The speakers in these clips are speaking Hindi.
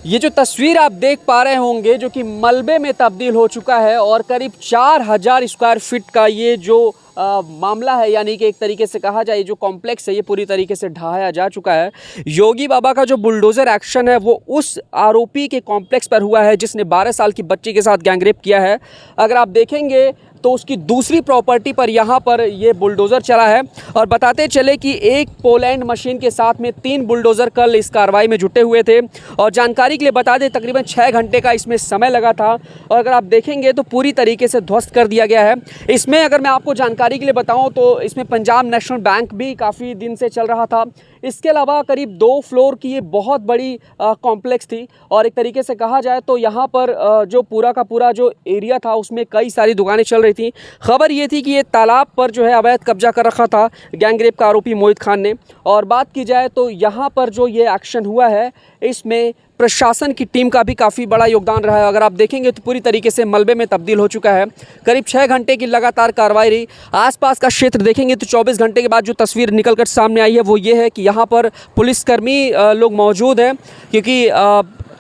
ये जो तस्वीर आप देख पा रहे होंगे जो कि मलबे में तब्दील हो चुका है और करीब 4000 स्क्वायर फीट का ये जो मामला है, यानी कि एक तरीके से कहा जाए जो कॉम्प्लेक्स है ये पूरी तरीके से ढहाया जा चुका है। योगी बाबा का जो बुलडोज़र एक्शन है वो उस आरोपी के कॉम्प्लेक्स पर हुआ है जिसने 12 साल की बच्ची के साथ गैंगरेप किया है। अगर आप देखेंगे तो उसकी दूसरी प्रॉपर्टी पर यहाँ पर ये बुलडोज़र चला है। और बताते चले कि एक पोलैंड मशीन के साथ में 3 बुलडोज़र कल इस कार्रवाई में जुटे हुए थे। और जानकारी के लिए बता दें तकरीबन 6 घंटे का इसमें समय लगा था और अगर आप देखेंगे तो पूरी तरीके से ध्वस्त कर दिया गया है। इसमें अगर मैं आपको जानकारी के लिए बताऊं तो इसमें पंजाब नेशनल बैंक भी काफ़ी दिन से चल रहा था। इसके अलावा करीब 2 फ्लोर की ये बहुत बड़ी कॉम्प्लेक्स थी और एक तरीके से कहा जाए तो यहाँ पर जो पूरा का पूरा जो एरिया था उसमें कई सारी दुकानें चल रही थी। खबर ये थी कि ये तालाब पर जो है अवैध कब्जा कर रखा था गैंगरेप का आरोपी मोहित खान ने। और बात की जाए तो यहाँ पर जो ये एक्शन हुआ है इसमें प्रशासन की टीम का भी काफ़ी बड़ा योगदान रहा है। अगर आप देखेंगे तो पूरी तरीके से मलबे में तब्दील हो चुका है। करीब 6 घंटे की लगातार कार्रवाई रही। आसपास का क्षेत्र देखेंगे तो 24 घंटे के बाद जो तस्वीर निकल कर सामने आई है वो ये है कि यहाँ पर पुलिसकर्मी लोग मौजूद हैं, क्योंकि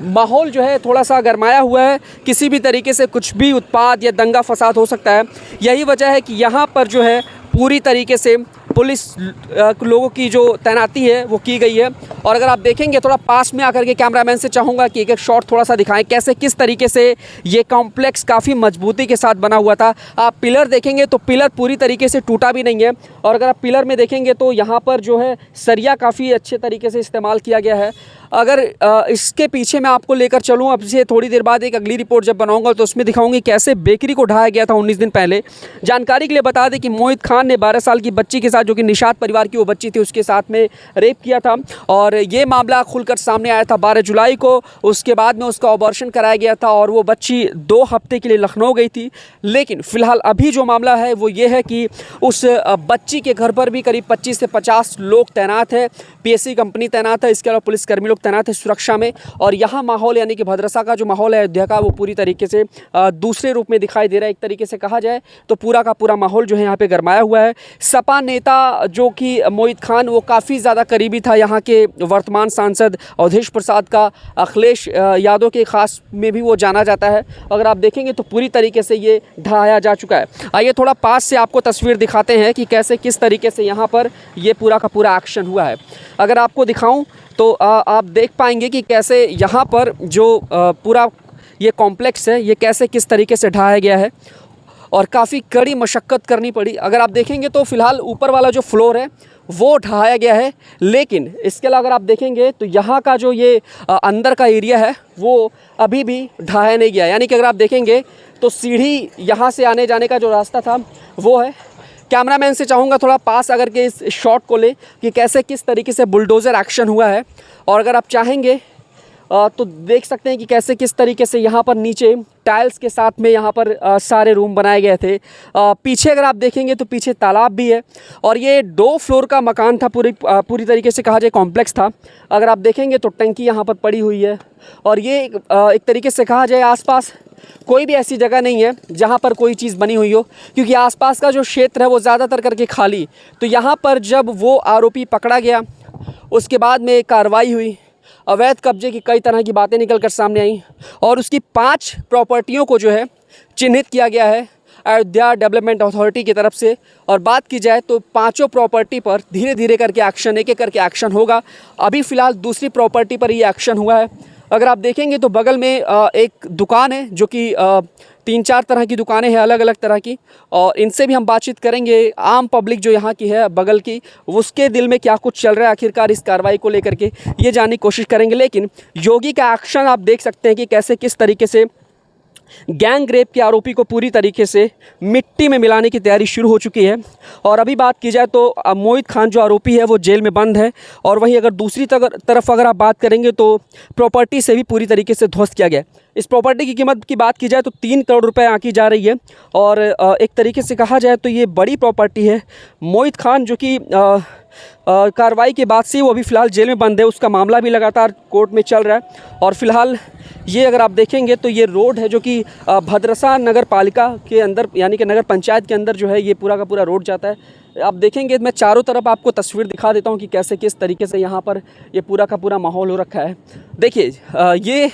माहौल जो है थोड़ा सा गरमाया हुआ है। किसी भी तरीके से कुछ भी उत्पात या दंगा फसाद हो सकता है। यही वजह है कि यहाँ पर जो है पूरी तरीके से पुलिस लोगों की जो तैनाती है वो की गई है। और अगर आप देखेंगे थोड़ा पास में आकर के कैमरामैन से चाहूँगा कि एक शॉट थोड़ा सा दिखाएं कैसे किस तरीके से ये कॉम्प्लेक्स काफ़ी मजबूती के साथ बना हुआ था। आप पिलर देखेंगे तो पिलर पूरी तरीके से टूटा भी नहीं है। और अगर आप पिलर में देखेंगे तो यहाँ पर जो है सरिया काफ़ी अच्छे तरीके से इस्तेमाल किया गया है। अगर इसके पीछे मैं आपको लेकर चलूँ अब से थोड़ी देर बाद एक अगली रिपोर्ट जब बनाऊंगा तो उसमें दिखाऊंगी कैसे बेकरी को ढाया गया था 19 दिन पहले। जानकारी के लिए बता दें कि मोहित खान ने 12 साल की बच्ची के साथ, जो कि निषाद परिवार की वो बच्ची थी, उसके साथ में रेप किया था और ये मामला खुलकर सामने आया था 12 जुलाई को। उसके बाद में उसका अबॉर्शन कराया गया था और वो बच्ची 2 हफ्ते के लिए लखनऊ गई थी। लेकिन फ़िलहाल अभी जो मामला है वो ये है कि उस बच्ची के घर पर भी करीब 25 से 50 लोग तैनात हैं। पीएससी कंपनी तैनात है, इसके अलावा पुलिसकर्मी लोग तैनात है सुरक्षा में। और यहाँ माहौल यानी कि भद्रसा का जो माहौल है अयोध्या का वो पूरी तरीके से दूसरे रूप में दिखाई दे रहा है। एक तरीके से कहा जाए तो पूरा का पूरा माहौल जो है यहाँ पे गरमाया हुआ है। सपा नेता जो कि मोहित खान वो काफ़ी ज़्यादा करीबी था यहाँ के वर्तमान सांसद अवधेश प्रसाद का, अखिलेश यादव के खास में भी वो जाना जाता है। अगर आप देखेंगे तो पूरी तरीके से ये ढहाया जा चुका है। आइए थोड़ा पास से आपको तस्वीर दिखाते हैं कि कैसे किस तरीके से यहाँ पर ये पूरा का पूरा एक्शन हुआ है। अगर आपको दिखाऊं तो आप देख पाएंगे कि कैसे यहाँ पर जो पूरा ये कॉम्प्लेक्स है ये कैसे किस तरीके से ढहाया गया है और काफ़ी कड़ी मशक्क़त करनी पड़ी। अगर आप देखेंगे तो फ़िलहाल ऊपर वाला जो फ्लोर है वो ढहाया गया है, लेकिन इसके अलावा अगर आप देखेंगे तो यहाँ का जो ये अंदर का एरिया है वो अभी भी ढहाया नहीं गया। यानी कि अगर आप देखेंगे तो सीढ़ी यहाँ से आने जाने का जो रास्ता था वो है। कैमरामैन से चाहूँगा थोड़ा पास अगर के इस शॉट को ले कि कैसे किस तरीके से बुलडोज़र एक्शन हुआ है। और अगर आप चाहेंगे तो देख सकते हैं कि कैसे किस तरीके से यहाँ पर नीचे टाइल्स के साथ में यहाँ पर सारे रूम बनाए गए थे। पीछे अगर आप देखेंगे तो पीछे तालाब भी है और ये 2 फ्लोर का मकान था, पूरी तरीके से कहा जाए कॉम्प्लेक्स था। अगर आप देखेंगे तो टंकी यहाँ पर पड़ी हुई है और ये एक तरीके से कहा जाए आसपास कोई भी ऐसी जगह नहीं है जहाँ पर कोई चीज़ बनी हुई हो, क्योंकि आसपास का जो क्षेत्र है वो ज़्यादातर करके खाली। तो यहाँ पर जब वो आरोपी पकड़ा गया उसके बाद में कार्रवाई हुई, अवैध कब्जे की कई तरह की बातें निकल कर सामने आई और उसकी 5 प्रॉपर्टियों को जो है चिन्हित किया गया है अयोध्या डेवलपमेंट अथॉरिटी की तरफ से। और बात की जाए तो 5 प्रॉपर्टी पर धीरे धीरे करके एक्शन, एक एक करके एक्शन होगा। अभी फ़िलहाल दूसरी प्रॉपर्टी पर ये एक्शन हुआ है। अगर आप देखेंगे तो बगल में एक दुकान है जो कि 3-4 तरह की दुकानें हैं अलग अलग तरह की, और इनसे भी हम बातचीत करेंगे। आम पब्लिक जो यहाँ की है बगल की, उसके दिल में क्या कुछ चल रहा है आखिरकार इस कार्रवाई को लेकर के, ये जानने की कोशिश करेंगे। लेकिन योगी का एक्शन आप देख सकते हैं कि कैसे किस तरीके से गैंग रेप के आरोपी को पूरी तरीके से मिट्टी में मिलाने की तैयारी शुरू हो चुकी है। और अभी बात की जाए तो मोहित खान जो आरोपी है वो जेल में बंद है। और वहीं अगर दूसरी तरफ अगर आप बात करेंगे तो प्रॉपर्टी से भी पूरी तरीके से ध्वस्त किया गया। इस प्रॉपर्टी की कीमत की बात की जाए तो 3 करोड़ रुपए आंकी जा रही है और एक तरीके से कहा जाए तो ये बड़ी प्रॉपर्टी है। मोहित खान जो कि कार्रवाई के बाद से वो अभी फ़िलहाल जेल में बंद है। उसका मामला भी लगातार कोर्ट में चल रहा है। और फिलहाल ये अगर आप देखेंगे तो ये रोड है जो कि भद्रसा नगर पालिका के अंदर यानी कि नगर पंचायत के अंदर जो है ये पूरा का पूरा रोड जाता है। आप देखेंगे मैं चारों तरफ आपको तस्वीर दिखा देता हूँ कि कैसे किस तरीके से यहाँ पर ये पूरा का पूरा माहौल हो रखा है। देखिए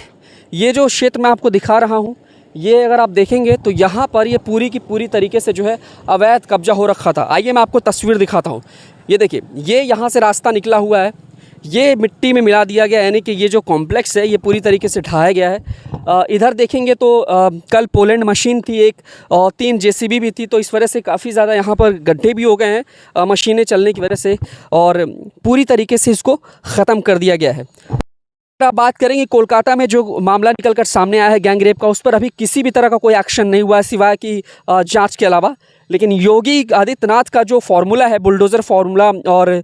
ये जो क्षेत्र मैं आपको दिखा रहा हूँ, ये अगर आप देखेंगे तो यहाँ पर ये पूरी की पूरी तरीके से जो है अवैध कब्जा हो रखा था। आइए मैं आपको तस्वीर दिखाता हूँ। ये देखिए, ये यहाँ से रास्ता निकला हुआ है, ये मिट्टी में मिला दिया गया, यानी कि ये जो कॉम्प्लेक्स है ये पूरी तरीके से ढाया गया है। इधर देखेंगे तो कल पोलैंड मशीन थी एक, और 3 जेसीबी भी थी, तो इस वजह से काफ़ी ज़्यादा यहाँ पर गड्ढे भी हो गए हैं मशीनें चलने की वजह से, और पूरी तरीके से इसको ख़त्म कर दिया गया है। आप बात करेंगे कोलकाता में जो मामला निकलकर सामने आया है गैंग रेप का, उस पर अभी किसी भी तरह का कोई एक्शन नहीं हुआ है सिवाय कि जांच के अलावा। लेकिन योगी आदित्यनाथ का जो फार्मूला है, बुलडोज़र फार्मूला, और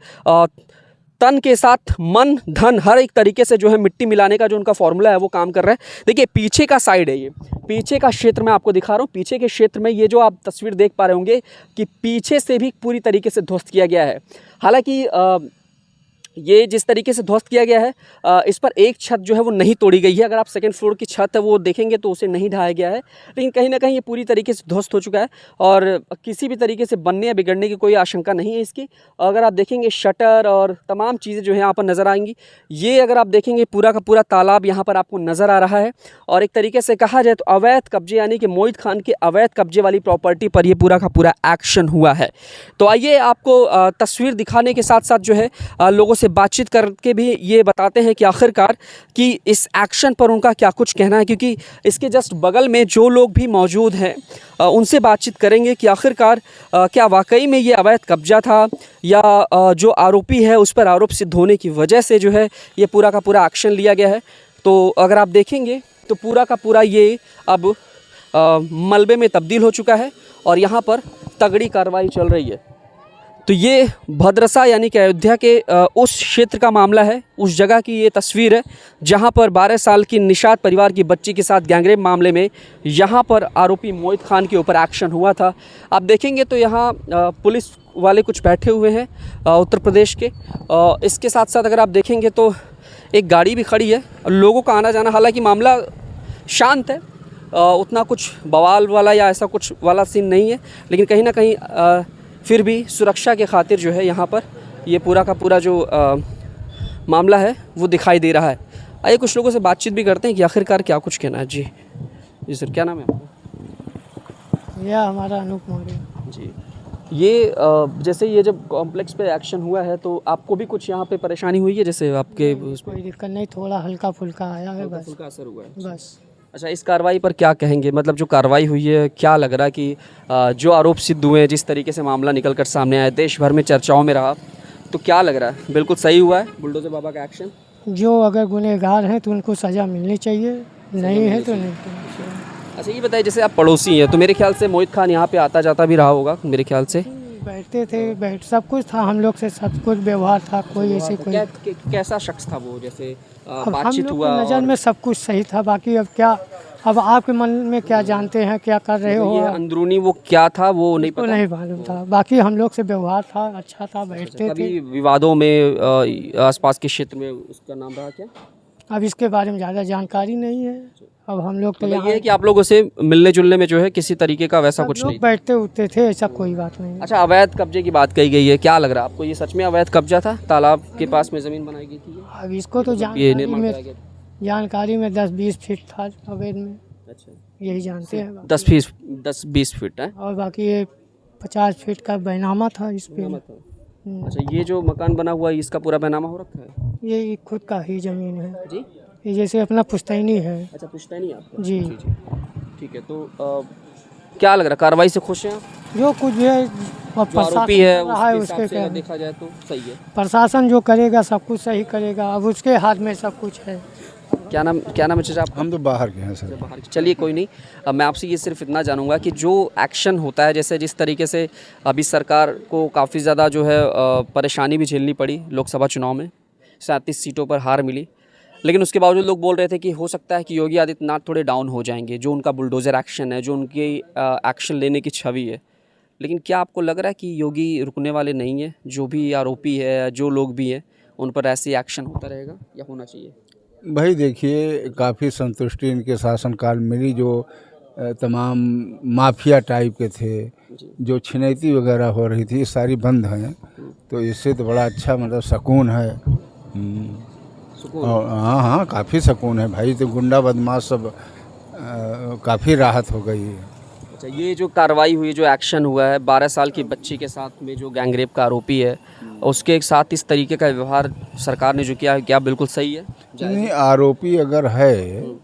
तन के साथ मन धन हर एक तरीके से जो है मिट्टी मिलाने का जो उनका फार्मूला है वो काम कर रहा है। देखिए पीछे का साइड है, ये पीछे का क्षेत्र मैं आपको दिखा रहा हूँ। पीछे के क्षेत्र में ये जो आप तस्वीर देख पा रहे होंगे कि पीछे से भी पूरी तरीके से ध्वस्त किया गया है। हालांकि ये जिस तरीके से ध्वस्त किया गया है, इस पर एक छत जो है वो नहीं तोड़ी गई है। अगर आप सेकंड फ्लोर की छत है वो देखेंगे तो उसे नहीं ढाया गया है, लेकिन कहीं ना कहीं ये पूरी तरीके से ध्वस्त हो चुका है और किसी भी तरीके से बनने या बिगड़ने की कोई आशंका नहीं है इसकी। अगर आप देखेंगे शटर और तमाम चीज़ें जो है यहाँ पर नज़र आएंगी। ये अगर आप देखेंगे पूरा का पूरा तालाब यहाँ पर आपको नज़र आ रहा है, और एक तरीके से कहा जाए तो अवैध कब्जे यानी कि मोहित खान के अवैध कब्जे वाली प्रॉपर्टी पर ये पूरा का पूरा एक्शन हुआ है। तो आइए आपको तस्वीर दिखाने के साथ साथ जो है लोगों से बातचीत करके भी ये बताते हैं कि आखिरकार कि इस एक्शन पर उनका क्या कुछ कहना है, क्योंकि इसके जस्ट बगल में जो लोग भी मौजूद हैं उनसे बातचीत करेंगे कि आखिरकार क्या वाकई में ये अवैध कब्जा था, या जो आरोपी है उस पर आरोप सिद्ध होने की वजह से जो है ये पूरा का पूरा एक्शन लिया गया है। तो अगर आप देखेंगे तो पूरा का पूरा ये अब मलबे में तब्दील हो चुका है और यहाँ पर तगड़ी कार्रवाई चल रही है। तो ये भद्रसा यानी कि अयोध्या के उस क्षेत्र का मामला है, उस जगह की ये तस्वीर है जहां पर 12 साल की निषाद परिवार की बच्ची के साथ गैंगरेप मामले में यहां पर आरोपी मोहित खान के ऊपर एक्शन हुआ था। आप देखेंगे तो यहां पुलिस वाले कुछ बैठे हुए हैं उत्तर प्रदेश के। इसके साथ साथ अगर आप देखेंगे तो एक गाड़ी भी खड़ी है, लोगों का आना जाना, हालाँकि मामला शांत है, उतना कुछ बवाल वाला या ऐसा कुछ वाला सीन नहीं है, लेकिन कहीं ना कहीं फिर भी सुरक्षा के खातिर जो है यहाँ पर ये पूरा का पूरा जो मामला है वो दिखाई दे रहा है। आइए कुछ लोगों से बातचीत भी करते हैं कि आखिरकार क्या कुछ कहना है। जी जी सर, क्या नाम है आपका? यह हमारा अनूप मौर्य जी। ये जैसे ये जब कॉम्प्लेक्स पे एक्शन हुआ है तो आपको भी कुछ यहाँ पे परेशानी हुई है? जैसे आपके कोई दिक्कत नहीं, थोड़ा हल्का फुल्का आया है बस। फुल्का असर हुआ है बस। अच्छा, इस कार्रवाई पर क्या कहेंगे? मतलब जो कार्रवाई हुई है, क्या लग रहा है कि जो आरोप सिद्ध हुए हैं, जिस तरीके से मामला निकल कर सामने आया, देश भर में चर्चाओं में रहा, तो क्या लग रहा है? बिल्कुल सही हुआ है बुलडोज़र बाबा का एक्शन? जो अगर गुनहगार हैं तो उनको सज़ा मिलनी चाहिए, नहीं है तो नहीं मिलनी चाहिए। अच्छा ये बताइए, जैसे आप पड़ोसी हैं तो मेरे ख्याल से मोहित खान यहाँ पे आता जाता भी रहा होगा मेरे ख्याल से। बैठते थे, सब कुछ था हम लोग से, सब कुछ व्यवहार था, कोई ऐसे कोई कैसा शख्स था वो? जैसे अब हम बातचीत लोग हुआ की नज़र में सब कुछ सही था, बाकी अब क्या, अब आपके मन में क्या जानते हैं, क्या कर रहे हो, ये अंदरूनी वो क्या था वो नहीं तो पता? नहीं मालूम था। बाकी हम लोग से व्यवहार था, अच्छा था, बैठते थे। कभी विवादों में आसपास के क्षेत्र में उसका नाम रहा क्या? अब इसके बारे में ज़्यादा जानकारी नहीं है। अब हम लोग तो मतलब यहाँ ये है कि आप लोगों से मिलने जुलने में जो है किसी तरीके का वैसा कुछ नहीं? बैठते उठते थे, ऐसा कोई बात नहीं। अच्छा, अवैध कब्जे की बात कही गई है, क्या लग रहा है आपको? ये सच में अवैध कब्जा था? तालाब के पास में ज़मीन बनाई गई थी? अब इसको तो ये निर्माण कराया गया? जानकारी में 10-20 फीट था अवैध में, अच्छा, यही जानते हैं। 10-20 फीट है। और बाकी ये 50 फीट का बैनामा था इस पे। अच्छा, ये जो मकान बना हुआ है इसका पूरा बैनामा हो रखा है? ये खुद का ही ज़मीन है जी, ये, जैसे अपना पुश्तैनी है। अच्छा, पुश्तैनी आपका? जी। जी, ठीक है। तो क्या लग रहा है, कार्रवाई से खुश हैं आप? जो कुछ भी है, और जो आरोपी है उसके हिसाब उसके से अगर देखा जाए तो सही है। प्रशासन जो करेगा सब कुछ सही करेगा, अब उसके हाथ में सब कुछ है। क्या नाम है चाचा आपका? हम तो बाहर के हैं सर। बाहर के, चलिए कोई नहीं। अब मैं आपसे ये सिर्फ इतना जानूंगा कि जो एक्शन होता है, जैसे जिस तरीके से अभी सरकार को काफ़ी ज़्यादा जो है परेशानी भी झेलनी पड़ी लोकसभा चुनाव में, 37 सीटों पर हार मिली, लेकिन उसके बावजूद लोग बोल रहे थे कि हो सकता है कि योगी आदित्यनाथ थोड़े डाउन हो जाएंगे, जो उनका बुलडोज़र एक्शन है, जो उनकी एक्शन लेने की छवि है। लेकिन क्या आपको लग रहा है कि योगी रुकने वाले नहीं है? जो भी आरोपी है, जो लोग भी हैं, उन पर ऐसे एक्शन होता रहेगा या होना चाहिए? भाई देखिए, काफ़ी संतुष्टि इनके शासनकाल मिली। जो तमाम माफिया टाइप के थे, जी। जो छिनैती वगैरह हो रही थी, ये सारी बंद हैं। तो इससे तो बड़ा अच्छा मतलब सुकून है। सुकून। और हाँ हाँ, काफ़ी सुकून है भाई। तो गुंडा बदमाश सब काफ़ी राहत हो गई है। अच्छा, ये जो कार्रवाई हुई, जो एक्शन हुआ है 12 साल की बच्ची के साथ में, जो गैंगरेप का आरोपी है, उसके साथ इस तरीके का व्यवहार सरकार ने जो किया है, क्या बिल्कुल सही है? नहीं, आरोपी अगर है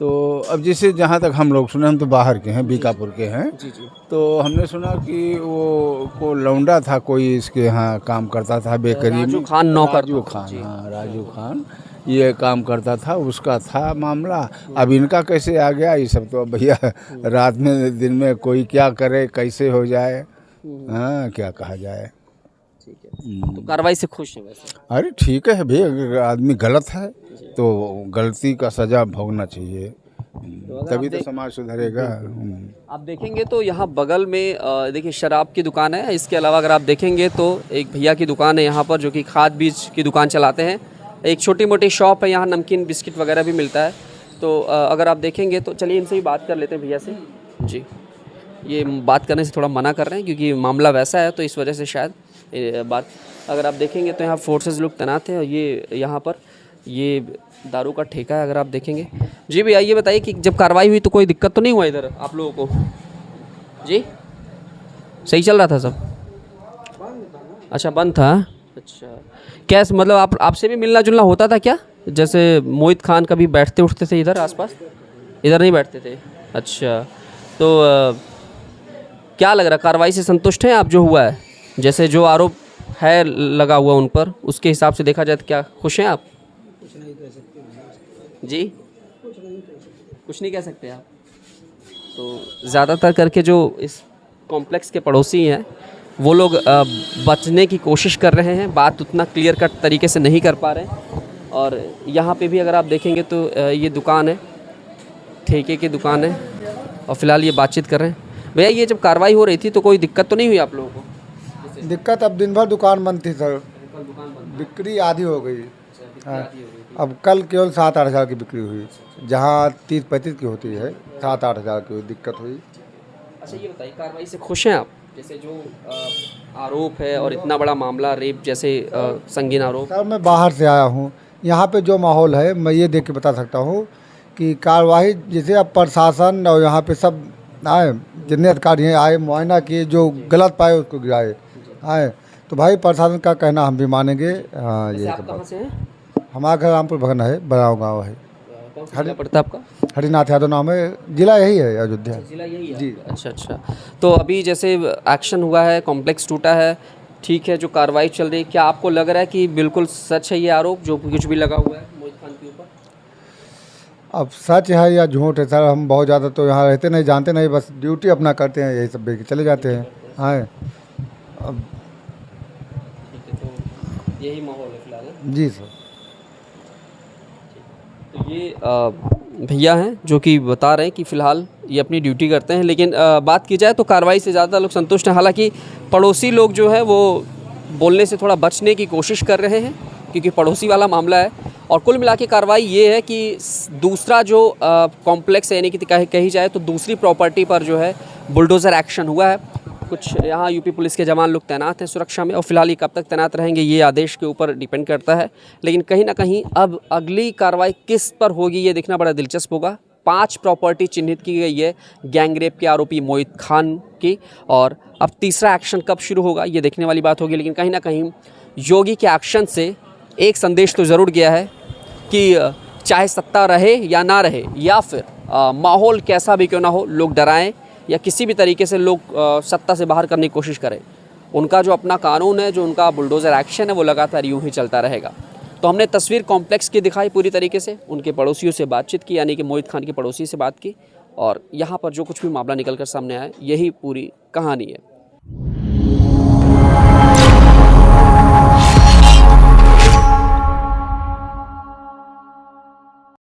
तो अब जैसे जहाँ तक हम लोग सुने, हम तो बाहर के हैं, बीकापुर के हैं। जी जी। तो हमने सुना कि वो लौंडा था, कोई इसके यहाँ काम करता था बेकरी में। राजू खान नौकर राजू था। खान, जी। हाँ राजू खान ये काम करता था, उसका था मामला। अब इनका कैसे आ गया ये सब तो अब भैया रात में दिन में कोई क्या करे, कैसे हो जाए, हाँ क्या कहा जाए। ठीक है, तो कार्रवाई से खुश हैं वैसे? अरे ठीक है भैया, अगर आदमी गलत है तो गलती का सजा भोगना चाहिए, तभी तो समाज सुधरेगा। आप देखेंगे तो यहाँ बगल में देखिए शराब की दुकान है। इसके अलावा अगर आप देखेंगे तो एक भैया की दुकान है यहाँ पर, जो कि खाद बीज की दुकान चलाते हैं। एक छोटी मोटी शॉप है यहाँ, नमकीन बिस्किट वगैरह भी मिलता है। तो अगर आप देखेंगे तो चलिए इनसे ही बात कर लेते हैं, भैया से। जी, ये बात करने से थोड़ा मना कर रहे हैं क्योंकि मामला वैसा है, तो इस वजह से शायद बात। अगर आप देखेंगे तो यहाँ फोर्सेस लोग तैनात हैं और ये यहाँ पर ये दारू का ठेका है, अगर आप देखेंगे। जी भैया, ये बताइए कि जब कार्रवाई हुई तो कोई दिक्कत तो नहीं हुआ इधर आप लोगों को? जी, सही चल रहा था सब? अच्छा, बंद था। अच्छा, कैसे मतलब आपसे भी मिलना जुलना होता था क्या? जैसे मोहित खान कभी बैठते उठते थे इधर आसपास? इधर नहीं बैठते थे? अच्छा, तो क्या लग रहा, कार्रवाई से संतुष्ट हैं आप जो हुआ है? जैसे जो आरोप है लगा हुआ उन पर, उसके हिसाब से देखा जाए तो क्या खुश हैं आप? जी, कुछ नहीं कह सकते आप? तो ज़्यादातर करके जो इस कॉम्प्लेक्स के पड़ोसी हैं वो लोग बचने की कोशिश कर रहे हैं, बात उतना क्लियर कट तरीके से नहीं कर पा रहे हैं। और यहाँ पे भी अगर आप देखेंगे तो ये दुकान है, ठेके की दुकान है, और फिलहाल ये बातचीत कर रहे हैं। भैया, ये जब कार्रवाई हो रही थी तो कोई दिक्कत तो नहीं हुई आप लोगों को? दिक्कत, अब दिन भर दुकान बंद थी सर, बिक्री आधी हो गई। हाँ, अब कल केवल 7-8 हज़ार की बिक्री हुई, जहाँ 30-35 की होती है, 7-8 हज़ार की दिक्कत हुई। अच्छा, ये बताइए, कार्रवाई से खुश हैं आप? जैसे जो आरोप है और इतना बड़ा मामला, रेप जैसे संगीन आरोप। सर मैं बाहर से आया हूँ, यहाँ पे जो माहौल है मैं ये देख के बता सकता हूँ कि कार्रवाई जैसे अब प्रशासन और यहाँ पे सब आए, जितने अधिकारी हैं आए, मुआयना किए, जो गलत पाए उसको गिराए आए, तो भाई प्रशासन का कहना हम भी मानेंगे। हाँ, ये आप सब कहाँ बात। से हैं? हमारा घर रामपुर भगन है, बड़ाव गाँव है, कौन सा जिला पड़ता है आपका? हरिनाथ यादव नाम है, जिला यही है अयोध्या। जिला यही है जी। आपका? अच्छा अच्छा। तो अभी जैसे एक्शन हुआ है, कॉम्प्लेक्स टूटा है, ठीक है, जो कार्रवाई चल रही है, क्या आपको लग रहा है कि बिल्कुल सच है ये आरोप जो कुछ भी लगा हुआ है मोहित खान के ऊपर? अब सच है या झूठ है सर, हम बहुत ज़्यादा तो यहाँ रहते नहीं, जानते नहीं, बस ड्यूटी अपना करते हैं, यही सब देख के चले जाते हैं। हाँ, अब ठीक है, तो यही माहौल है फिलहाल, है? जी सर। तो ये भैया हैं जो कि बता रहे हैं कि फ़िलहाल ये अपनी ड्यूटी करते हैं, लेकिन बात की जाए तो कार्रवाई से ज़्यादा लोग संतुष्ट हैं। हालांकि पड़ोसी लोग जो है वो बोलने से थोड़ा बचने की कोशिश कर रहे हैं क्योंकि पड़ोसी वाला मामला है। और कुल मिला के कार्रवाई ये है कि दूसरा जो कॉम्प्लेक्स है, यानी कि कही जाए तो दूसरी प्रॉपर्टी पर जो है बुलडोज़र एक्शन हुआ है। कुछ यहाँ यूपी पुलिस के जवान लोग तैनात हैं सुरक्षा में, और फिलहाल ये कब तक तैनात रहेंगे ये आदेश के ऊपर डिपेंड करता है। लेकिन कहीं ना कहीं अब अगली कार्रवाई किस पर होगी ये देखना बड़ा दिलचस्प होगा। 5 प्रॉपर्टी चिन्हित की गई है गैंगरेप के आरोपी मोहित खान की, और अब तीसरा एक्शन कब शुरू होगा ये देखने वाली बात होगी। लेकिन कहीं ना कहीं योगी के एक्शन से एक संदेश तो ज़रूर गया है कि चाहे सत्ता रहे या ना रहे, या फिर माहौल कैसा भी क्यों ना हो, लोग डराएं या किसी भी तरीके से लोग सत्ता से बाहर करने की कोशिश करें, उनका जो अपना कानून है, जो उनका बुलडोज़र एक्शन है, वो लगातार यूं ही चलता रहेगा। तो हमने तस्वीर कॉम्प्लेक्स की दिखाई पूरी तरीके से, उनके पड़ोसियों से बातचीत की, यानी कि मोहित खान के पड़ोसी से बात की, और यहाँ पर जो कुछ भी मामला निकल कर सामने आया, यही पूरी कहानी है।